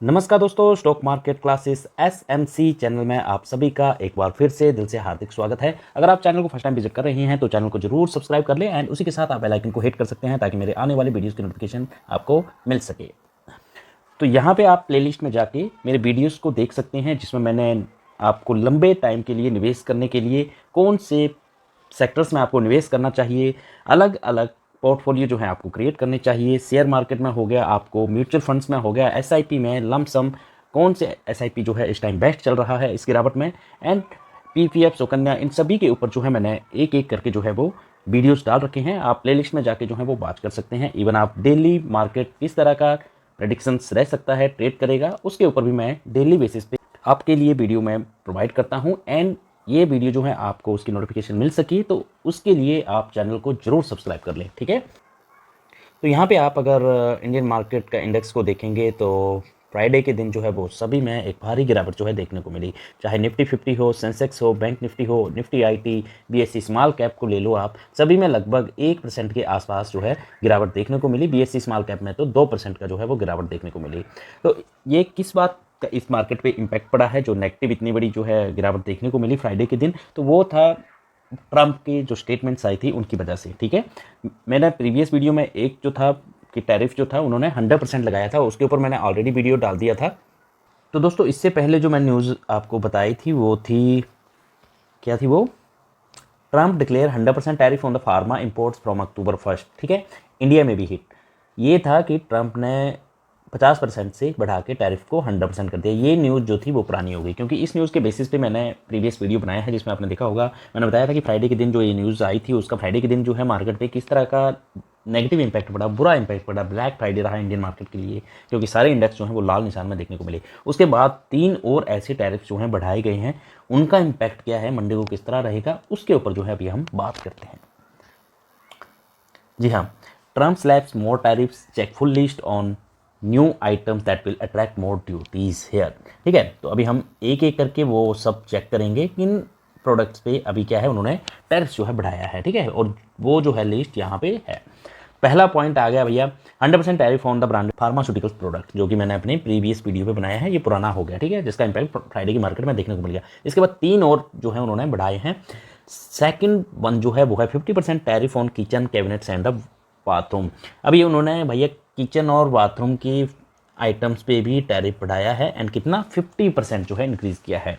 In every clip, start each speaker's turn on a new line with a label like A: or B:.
A: नमस्कार दोस्तों, stock market classes SMC channel में आप सभी का एक बार फिर से दिल से हार्दिक स्वागत है। अगर आप चैनल को फर्स्ट टाइम विजिट कर रहे हैं तो चैनल को जरूर सब्सक्राइब कर लें एंड उसी के साथ आप बेल आइकन को हिट कर सकते हैं ताकि मेरे आने वाले वीडियोस की नोटिफिकेशन आपको मिल सके। तो यहाँ पे आप प्लेलिस्ट में जाके मेरे वीडियोस को देख सकते हैं जिसमें मैंने आपको लंबे टाइम के लिए निवेश करने के लिए कौन से सेक्टर्स में आपको निवेश करना चाहिए, अलग अलग पोर्टफोलियो जो है आपको क्रिएट करने चाहिए। शेयर मार्केट में हो गया, आपको म्यूचुअल फंड्स में हो गया, एसआईपी में लमसम कौन से एसआईपी जो है इस टाइम बेस्ट चल रहा है इस गिरावट में, एंड पीपीएफ सुकन्या, इन सभी के ऊपर जो है मैंने एक एक करके जो है वो वीडियोस डाल रखे हैं। आप प्लेलिस्ट में जाके जो है वो बात कर सकते हैं। इवन आप डेली मार्केट किस तरह का प्रेडिक्शंस रह सकता है, ट्रेड करेगा, उसके ऊपर भी मैं डेली बेसिस पे आपके लिए वीडियो मैं प्रोवाइड करता हूँ। एंड ये वीडियो जो है आपको उसकी नोटिफिकेशन मिल सके तो उसके लिए आप चैनल को जरूर सब्सक्राइब कर लें, ठीक है। तो यहाँ पे आप अगर इंडियन मार्केट का इंडेक्स को देखेंगे तो फ्राइडे के दिन जो है वो सभी में एक भारी गिरावट जो है देखने को मिली। चाहे निफ्टी 50 हो, सेंसेक्स हो, बैंक निफ्टी हो, Nifty IT, BSc small cap को ले लो आप, सभी में लगभग 1% के आसपास जो है गिरावट देखने को मिली। बीएससी स्मॉल कैप में तो 2% का जो है वो गिरावट देखने को मिली। तो ये किस बात का इस मार्केट पे इम्पैक्ट पड़ा है, जो नेगेटिव इतनी बड़ी जो है गिरावट देखने को मिली फ्राइडे के दिन, तो वो था ट्रंप की जो स्टेटमेंट्स आई थी उनकी वजह से, ठीक है। मैंने प्रीवियस वीडियो में एक जो था कि टैरिफ जो था उन्होंने 100% लगाया था, उसके ऊपर मैंने ऑलरेडी वीडियो डाल दिया था। तो दोस्तों इससे पहले जो मैं न्यूज़ आपको बताई थी वो थी, क्या थी वो, Trump declare 100% tariff on the pharma imports from October 1, ठीक है, इंडिया में भी हिट। ये था कि ट्रंप ने 50% से बढ़ा के टैरिफ को 100% कर दिया। ये न्यूज़ जो थी वो पुरानी हो गई, क्योंकि इस न्यूज़ के बेसिस पे मैंने प्रीवियस वीडियो बनाया है जिसमें आपने देखा होगा, मैंने बताया था कि फ्राइडे के दिन जो ये न्यूज़ आई थी उसका फ्राइडे के दिन जो है मार्केट पे किस तरह का नेगेटिव इंपैक्ट पड़ा, बुरा इंपैक्ट पड़ा। ब्लैक फ्राइडे रहा इंडियन मार्केट के लिए, क्योंकि सारे इंडेक्स जो हैं वो लाल निशान में देखने को मिले। उसके बाद 3 और ऐसे टैरिफ जो हैं बढ़ाए गए हैं, उनका इंपैक्ट क्या है, मंडे को किस तरह रहेगा, उसके ऊपर जो है अभी हम बात करते हैं। जी हाँ, Trump slabs more tariffs, check full list on new items that will attract more duties here, ठीक है। तो अभी हम एक एक करके वो सब चेक करेंगे किन प्रोडक्ट्स पे अभी क्या है उन्होंने टैरिफ्स जो है बढ़ाया है, ठीक है, और वो जो है लिस्ट यहाँ पे है। पहला पॉइंट आ गया भैया, 100% tariff on the branded pharmaceuticals product, जो कि मैंने अपने प्रीवियस वीडियो पे बनाया है, ये पुराना हो गया, ठीक है, जिसका इंपैक्ट फ्राइडे की मार्केट में देखने को मिल गया। इसके बाद 3 और जो है उन्होंने बढ़ाए हैं। सेकंड वन जो है वो है 50% tariff on kitchen cabinets and the bathroom. अभी उन्होंने भैया किचन और बाथरूम की आइटम्स पे भी टैरिफ बढ़ाया है, एंड कितना, 50% जो है इंक्रीज़ किया है।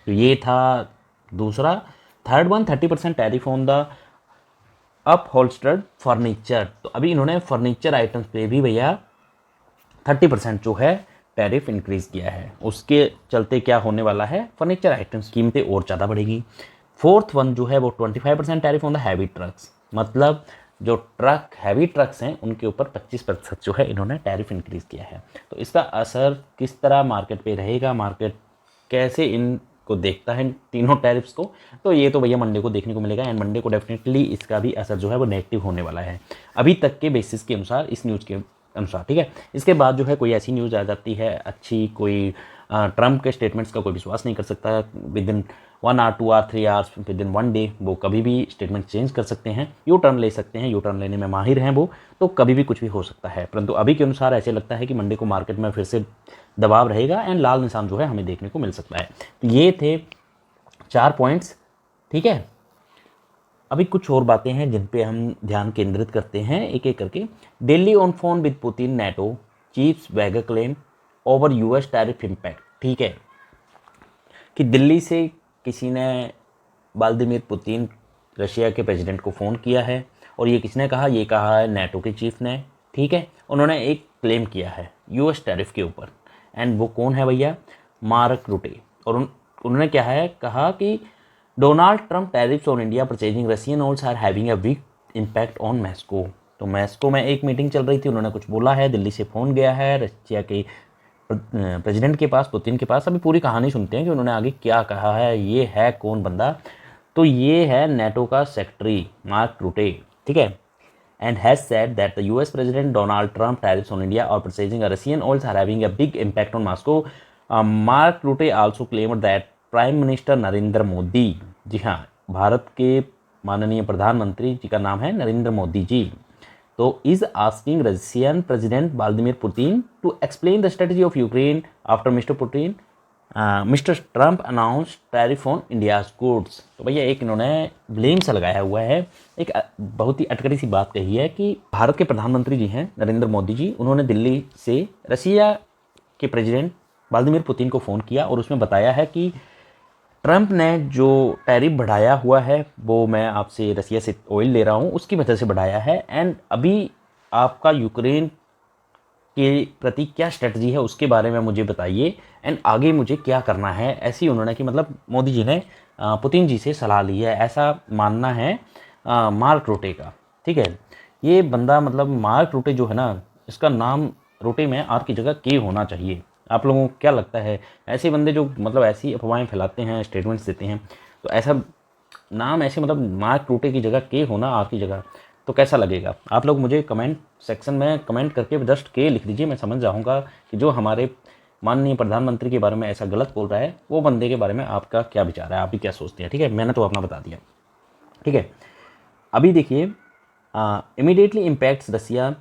A: तो ये था दूसरा। Third one, 30% tariff on the upholstered furniture. तो अभी इन्होंने फर्नीचर आइटम्स पे भी भैया 30% जो है टैरिफ इंक्रीज़ किया है। उसके चलते क्या होने वाला है, फर्नीचर आइटम्स कीमतें और ज़्यादा बढ़ेगी। फोर्थ वन जो है वो 25% tariff on the heavy trucks, मतलब जो ट्रक हैवी ट्रक्स हैं उनके ऊपर 25% जो है इन्होंने टैरिफ इंक्रीज़ किया है। तो इसका असर किस तरह मार्केट पे रहेगा, मार्केट कैसे इनको देखता है तीनों टैरिफ्स को, तो ये तो भैया मंडे को देखने को मिलेगा। एंड मंडे को डेफिनेटली इसका भी असर जो है वो नेगेटिव होने वाला है, अभी तक के बेसिस के अनुसार, इस न्यूज़ के अनुसार, ठीक है। इसके बाद जो है कोई ऐसी न्यूज़ आ जाती है अच्छी, कोई ट्रम्प के स्टेटमेंट्स का कोई विश्वास नहीं कर सकता। Within 1 hour 2 hour 3 hours, within 1 day वो कभी भी स्टेटमेंट चेंज कर सकते हैं, यू टर्न ले सकते हैं, यू टर्न लेने में माहिर हैं वो, तो कभी भी कुछ भी हो सकता है। परंतु अभी के अनुसार ऐसे लगता है कि मंडे को मार्केट में फिर से दबाव रहेगा एंड लाल निशान जो है हमें देखने को मिल सकता है। तो ये थे 4 पॉइंट्स, ठीक है। अभी कुछ और बातें हैं जिन पे हम ध्यान केंद्रित करते हैं एक एक करके। Delhi on phone with Putin, NATO chiefs wager claim over US tariff impact, ठीक है, कि दिल्ली से किसी ने व्लादिमीर पुतिन रशिया के प्रेसिडेंट को फ़ोन किया है, और ये किसने कहा, ये कहा है नेटो के चीफ ने, ठीक है। उन्होंने एक क्लेम किया है यूएस टैरिफ के ऊपर, एंड वो कौन है भैया, मार्क रूटे। और उन्होंने क्या है कहा कि Donald Trump tariffs on India purchasing Russian oils are having a weak impact on Moscow. तो मैस्को में एक मीटिंग चल रही थी, उन्होंने कुछ बोला है, दिल्ली से फ़ोन गया है रशिया के प्रेसिडेंट के पास, पुतिन के पास। अभी पूरी कहानी सुनते हैं कि उन्होंने आगे क्या कहा है। ये है कौन बंदा, तो ये है नेटो का सेक्रेटरी मार्क रूटे, ठीक है। And has said that the US president Donald Trump tariffs on India और purchasing Russian oils are having a big impact on Moscow. Mark Rutte also claimed that prime minister Narendra Modi, जी हाँ, भारत के माननीय प्रधानमंत्री जी का नाम है नरेंद्र मोदी जी, तो is asking Russian president Vladimir Putin to explain the strategy of Ukraine after mister Trump announce tariff on India's goods. तो भैया एक इन्होंने ब्लेम सा लगाया हुआ है, एक बहुत ही अटकरी सी बात कही है कि भारत के प्रधानमंत्री जी हैं नरेंद्र मोदी जी, उन्होंने दिल्ली से रशिया के प्रेसिडेंट व्लादिमीर पुतिन को फ़ोन किया और उसमें बताया है कि ट्रंप ने जो टैरिफ बढ़ाया हुआ है वो मैं आपसे रसिया से ऑयल ले रहा हूँ उसकी वजह से बढ़ाया है, एंड अभी आपका यूक्रेन के प्रति क्या स्ट्रेटजी है उसके बारे में मुझे बताइए, एंड आगे मुझे क्या करना है। ऐसी उन्होंने कि मतलब मोदी जी ने पुतिन जी से सलाह ली है, ऐसा मानना है मार्क रूटे का। ठीक है, ये बंदा मतलब मार्क रूटे जो है ना, इसका नाम रूटे में आर की जगह के होना चाहिए। आप लोगों को क्या लगता है, ऐसे बंदे जो मतलब ऐसी अफवाहें फैलाते हैं, स्टेटमेंट्स देते हैं, तो ऐसा नाम ऐसे मतलब मार्क रूटे की जगह के होना आर की जगह, तो कैसा लगेगा? आप लोग मुझे कमेंट सेक्शन में कमेंट करके जस्ट के लिख दीजिए, मैं समझ जाऊँगा कि जो हमारे माननीय प्रधानमंत्री के बारे में ऐसा गलत बोल रहा है वो बंदे के बारे में आपका क्या विचार है, आप भी क्या सोचते हैं। ठीक है, मैंने तो अपना बता दिया। ठीक है, अभी देखिए, immediately impacts Russia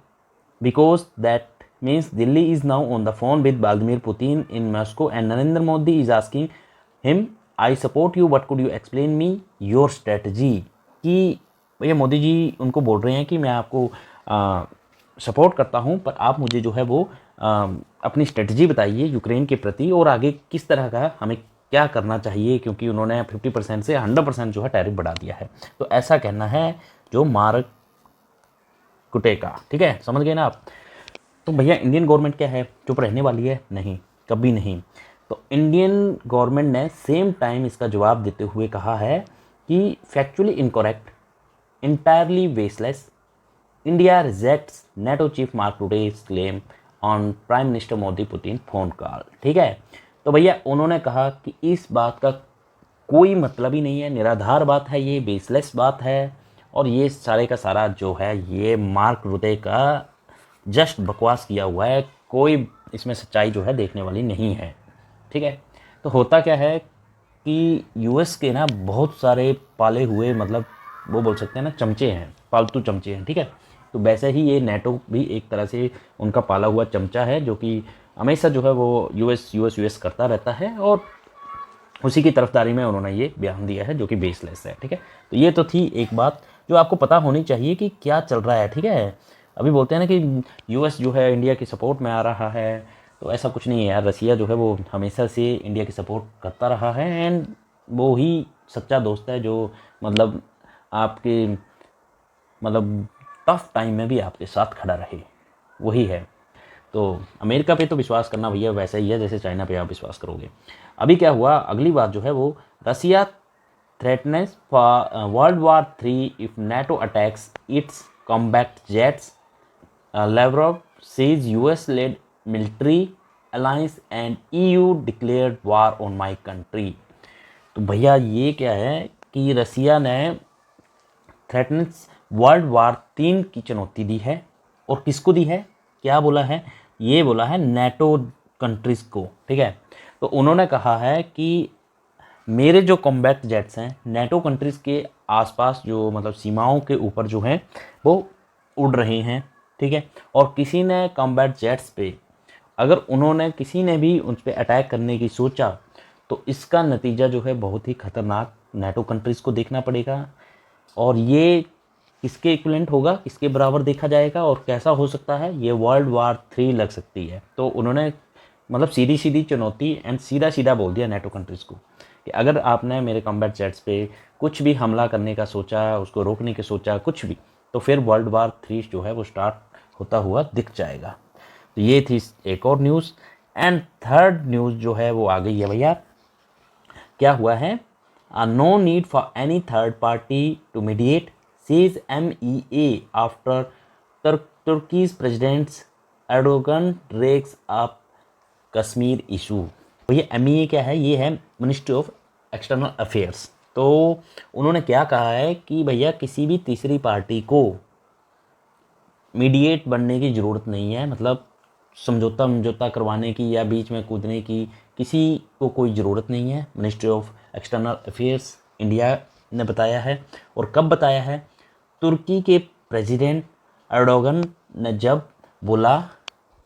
A: because that means Delhi is now on the phone with Vladimir Putin in Moscow and Narendra Modi is asking him I support you but could you explain me your strategy. कि भैया मोदी जी उनको बोल रहे हैं कि मैं आपको सपोर्ट करता हूं, पर आप मुझे जो है वो अपनी स्ट्रेटजी बताइए यूक्रेन के प्रति और आगे किस तरह का हमें क्या करना चाहिए, क्योंकि उन्होंने 50% से 100% जो है टैरिफ बढ़ा दिया है। तो ऐसा कहना है जो मार्क कुटे का। ठीक है, समझ गए ना आप? तो भैया इंडियन गवर्नमेंट क्या है, चुप रहने वाली है? नहीं, कभी नहीं। तो इंडियन गवर्नमेंट ने सेम टाइम इसका जवाब देते हुए कहा है कि factually incorrect, entirely baseless, India rejects NATO chief Mark Rutte's claim on prime minister Modi Putin phone call. ठीक है, तो भैया उन्होंने कहा कि इस बात का कोई मतलब ही नहीं है, निराधार बात है, ये बेसलेस बात है, और ये सारे का सारा जो है ये मार्क रूटे का जस्ट बकवास किया हुआ है, कोई इसमें सच्चाई जो है देखने वाली नहीं है। ठीक है, तो होता क्या है कि यूएस के ना बहुत सारे पाले हुए मतलब वो बोल सकते हैं ना चमचे हैं, पालतू चमचे हैं। ठीक है, तो वैसे ही ये नेटो भी एक तरह से उनका पाला हुआ चमचा है जो कि हमेशा जो है वो यूएस करता रहता है, और उसी की तरफदारी में उन्होंने ये बयान दिया है जो कि बेसलेस है। ठीक है, तो ये तो थी एक बात जो आपको पता होनी चाहिए कि क्या चल रहा है। ठीक है, अभी बोलते हैं ना कि यूएस जो है इंडिया की सपोर्ट में आ रहा है, तो ऐसा कुछ नहीं है यार। रसिया जो है वो हमेशा से इंडिया की सपोर्ट करता रहा है, एंड वो ही सच्चा दोस्त है जो मतलब आपके मतलब टफ टाइम में भी आपके साथ खड़ा रहे, वही है। तो अमेरिका पे तो विश्वास करना भैया वैसा ही है जैसे चाइना पे आप विश्वास करोगे। अभी क्या हुआ, अगली बात जो है वो Russia threatens for world war 3 if NATO attacks its combat jets, Lavrov says US led military alliance and EU declared war on my country. तो भैया ये क्या है कि रसिया ने थ्रेटन्स वर्ल्ड वार 3 की चुनौती दी है, और किसको दी है, क्या बोला है, ये बोला है नेटो कंट्रीज़ को। ठीक है, तो उन्होंने कहा है कि मेरे जो कॉम्बैट जेट्स हैं नेटो कंट्रीज़ के आसपास जो मतलब सीमाओं के ऊपर जो हैं वो उड़ रहे हैं। ठीक है, और किसी ने कॉम्बैट जेट्स पे अगर उन्होंने किसी ने भी उन पर अटैक करने की सोचा तो इसका नतीजा जो है बहुत ही खतरनाक नेटो कंट्रीज़ को देखना पड़ेगा, और ये किसके इक्विवेलेंट होगा, किसके बराबर देखा जाएगा, और कैसा हो सकता है, ये वर्ल्ड वार 3 लग सकती है। तो उन्होंने मतलब सीधी सीधी चुनौती एंड सीधा सीधा बोल दिया नेटो कंट्रीज़ को कि अगर आपने मेरे कॉम्बैट जेट्स पे कुछ भी हमला करने का सोचा, उसको रोकने का सोचा, कुछ भी, तो फिर वर्ल्ड वार 3 जो है वो स्टार्ट होता हुआ दिख जाएगा। तो ये थी एक और न्यूज़। एंड थर्ड न्यूज़ जो है वो आ गई है भैया, क्या हुआ है, no need for any third party to mediate says MEA after Turkey's President Erdogan rakes up Kashmir issue. तो ये MEA क्या है, ये है मिनिस्ट्री ऑफ एक्सटर्नल अफेयर्स। तो उन्होंने क्या कहा है कि भैया किसी भी तीसरी पार्टी को मीडिएट बनने की ज़रूरत नहीं है, मतलब समझौता करवाने की या बीच में कूदने की किसी को कोई ज़रूरत नहीं है। Ministry of external affairs India ने बताया है, और कब बताया है, तुर्की के प्रेसिडेंट एर्डोगन ने जब बोला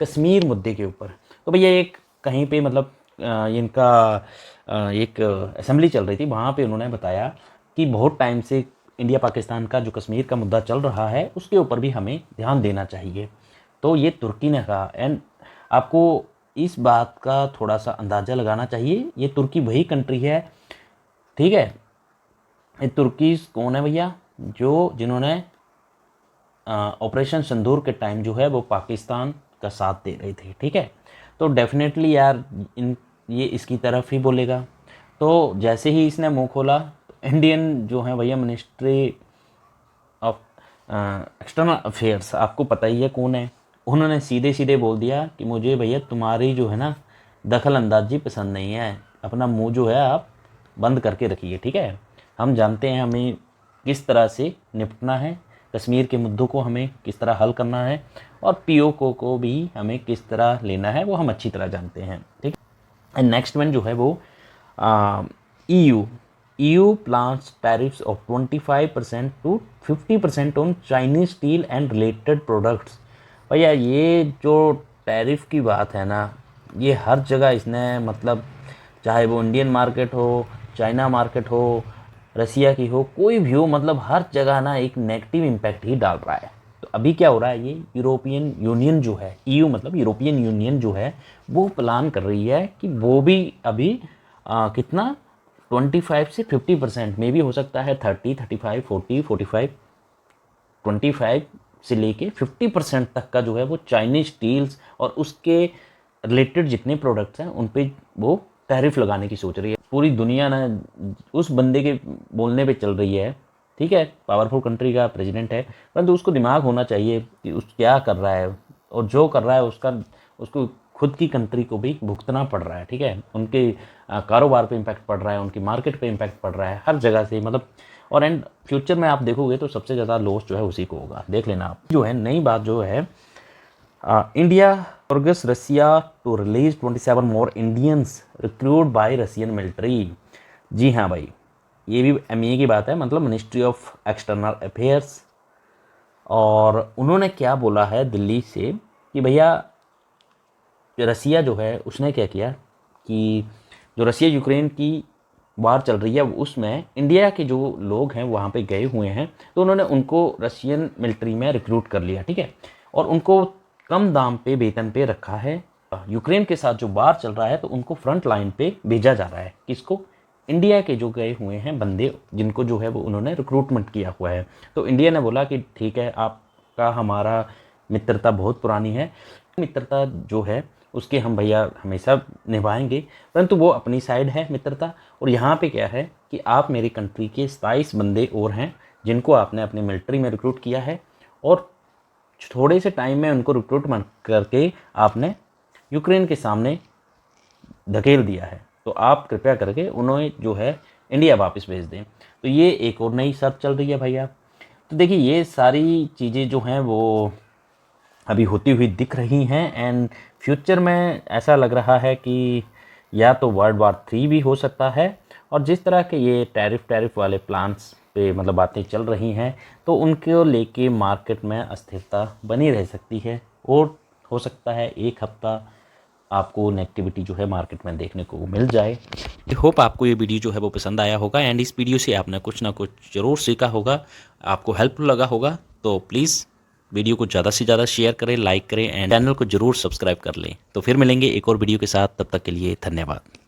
A: कश्मीर मुद्दे के ऊपर, तो भैया एक कहीं पे मतलब इनका एक असेंबली चल रही थी, वहाँ पे उन्होंने बताया कि बहुत टाइम से इंडिया पाकिस्तान का जो कश्मीर का मुद्दा चल रहा है उसके ऊपर भी हमें ध्यान देना चाहिए। तो ये तुर्की ने कहा। एंड आपको इस बात का थोड़ा सा अंदाज़ा लगाना चाहिए, ये तुर्की वही कंट्री है, ठीक है, ये तुर्की कौन है भैया, जो जिन्होंने ऑपरेशन सिंदूर के टाइम जो है वो पाकिस्तान का साथ दे रही थी, ठीक है। तो डेफिनेटली यार ये इसकी तरफ ही बोलेगा। तो जैसे ही इसने मुंह खोला तो इंडियन जो है भैया मिनिस्ट्री ऑफ एक्सटर्नल अफेयर्स, आपको पता ही है कौन है, उन्होंने सीधे सीधे बोल दिया कि मुझे भैया तुम्हारी जो है ना दखल अंदाजी पसंद नहीं है, अपना मुंह जो है आप बंद करके रखिए, ठीक है। हम जानते हैं हमें किस तरह से निपटना है, कश्मीर के मुद्दों को हमें किस तरह हल करना है, और पीओके को भी हमें किस तरह लेना है वो हम अच्छी तरह जानते हैं, ठीक है। एंड नेक्स्ट वन जो है वो EU plans tariffs of 25% to 50% on Chinese steel and related products। भैया ये जो टैरिफ की बात है ना, ये हर जगह इसने मतलब चाहे वो इंडियन मार्केट हो, चाइना मार्केट हो, रसिया की हो, कोई भी हो, मतलब हर जगह ना एक नेगेटिव इम्पैक्ट ही डाल रहा है। तो अभी क्या हो रहा है, ये यूरोपियन यूनियन जो है, EU मतलब यूरोपियन यूनियन जो है वो प्लान कर रही है कि वो भी अभी कितना 25 से 50% में भी हो सकता है, 30, 35, 40, 45, 25 से लेके 50% तक का जो है वो चाइनीज स्टील्स और उसके रिलेटेड जितने प्रोडक्ट्स हैं उन पे वो टैरिफ लगाने की सोच रही है। पूरी दुनिया ना उस बंदे के बोलने पे चल रही है, ठीक है, पावरफुल कंट्री का प्रेसिडेंट है, परंतु उसको दिमाग होना चाहिए कि उस क्या कर रहा है, और जो कर रहा है उसको खुद की कंट्री को भी भुगतना पड़ रहा है, ठीक है। उनके कारोबार पे इम्पैक्ट पड़ रहा है, उनकी मार्केट पे इम्पैक्ट पड़ रहा है, हर जगह से मतलब। और एंड फ्यूचर में आप देखोगे तो सबसे ज़्यादा लॉस जो है उसी को होगा, देख लेना आप। जो है नई बात जो है, India urges Russia to release 27 more Indians recruit by Russian military. जी हाँ भाई, ये भी MEA की बात है, मतलब मिनिस्ट्री ऑफ एक्सटर्नल अफेयर्स। और उन्होंने क्या बोला है दिल्ली से कि भैया रसिया जो है उसने क्या किया कि जो रसिया यूक्रेन की वार चल रही है उसमें इंडिया के जो लोग हैं वहाँ पे गए हुए हैं, तो उन्होंने उनको रशियन मिलिट्री में रिक्रूट कर लिया, ठीक है, और उनको कम दाम पे वेतन पे रखा है। यूक्रेन के साथ जो वार चल रहा है तो उनको फ्रंट लाइन पे भेजा जा रहा है, किसको, इंडिया के जो गए हुए हैं बंदे, जिनको जो है वो उन्होंने रिक्रूटमेंट किया हुआ है। तो इंडिया ने बोला कि ठीक है, आपका हमारा मित्रता बहुत पुरानी है, मित्रता जो है उसके हम भैया हमेशा निभाएंगे, परंतु वो अपनी साइड है मित्रता। और यहाँ पे क्या है कि आप मेरी कंट्री के 27 बंदे और हैं जिनको आपने अपने मिलिट्री में रिक्रूट किया है, और थोड़े से टाइम में उनको रिक्रूटमेंट करके आपने यूक्रेन के सामने धकेल दिया है, तो आप कृपया करके उन्हें जो है इंडिया वापस भेज दें। तो ये एक और नई सर्च चल रही है भैया। तो देखिए ये सारी चीज़ें जो हैं वो अभी होती हुई दिख रही हैं, एंड फ्यूचर में ऐसा लग रहा है कि या तो वर्ल्ड वार 3 भी हो सकता है। और जिस तरह के ये टैरिफ वाले प्लान्स पे मतलब बातें चल रही हैं, तो उनको लेके मार्केट में अस्थिरता बनी रह सकती है, और हो सकता है एक हफ्ता आपको नेगेटिविटी जो है मार्केट में देखने को मिल जाए। आई होप आपको ये वीडियो जो है वो पसंद आया होगा, एंड इस वीडियो से आपने कुछ ना कुछ ज़रूर सीखा होगा, आपको हेल्पफुल लगा होगा। तो प्लीज़ वीडियो को ज़्यादा से ज़्यादा शेयर करें, लाइक करें, एंड चैनल को जरूर सब्सक्राइब कर लें। तो फिर मिलेंगे एक और वीडियो के साथ, तब तक के लिए धन्यवाद।